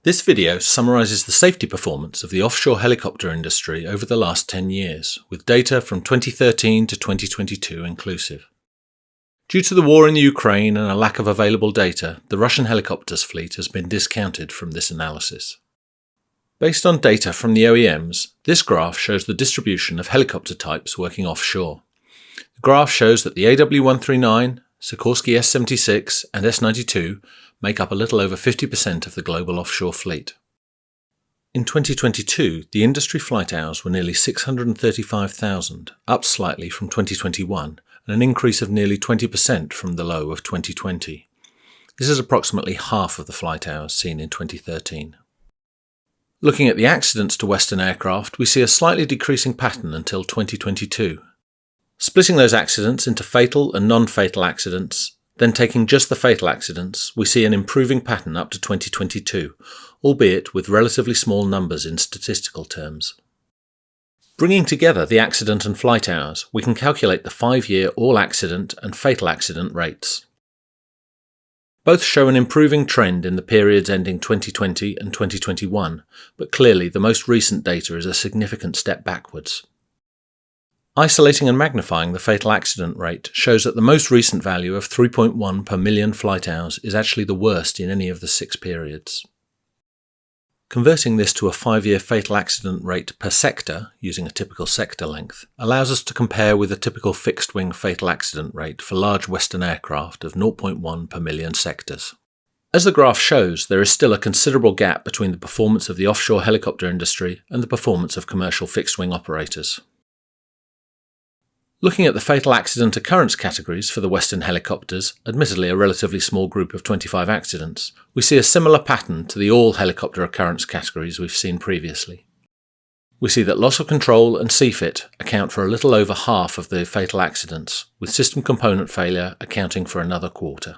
This video summarises the safety performance of the offshore helicopter industry over the last 10 years, with data from 2013 to 2022 inclusive. Due to the war in the Ukraine and a lack of available data, the Russian helicopters fleet has been discounted from this analysis. Based on data from the OEMs, this graph shows the distribution of helicopter types working offshore. The graph shows that the AW139, Sikorsky S-76 and S-92 make up a little over 50% of the global offshore fleet. In 2022, the industry flight hours were nearly 635,000, up slightly from 2021, and an increase of nearly 20% from the low of 2020. This is approximately half of the flight hours seen in 2013. Looking at the accidents to Western aircraft, we see a slightly decreasing pattern until 2022. Splitting those accidents into fatal and non-fatal accidents, then taking just the fatal accidents, we see an improving pattern up to 2022, albeit with relatively small numbers in statistical terms. Bringing together the accident and flight hours, we can calculate the 5-year all-accident and fatal accident rates. Both show an improving trend in the periods ending 2020 and 2021, but clearly the most recent data is a significant step backwards. Isolating and magnifying the fatal accident rate shows that the most recent value of 3.1 per million flight hours is actually the worst in any of the 6 periods. Converting this to a 5-year fatal accident rate per sector, using a typical sector length, allows us to compare with a typical fixed-wing fatal accident rate for large Western aircraft of 0.1 per million sectors. As the graph shows, there is still a considerable gap between the performance of the offshore helicopter industry and the performance of commercial fixed-wing operators. Looking at the fatal accident occurrence categories for the Western helicopters, admittedly a relatively small group of 25 accidents, we see a similar pattern to the all helicopter occurrence categories we've seen previously. We see that loss of control and CFIT account for a little over half of the fatal accidents, with system component failure accounting for another quarter.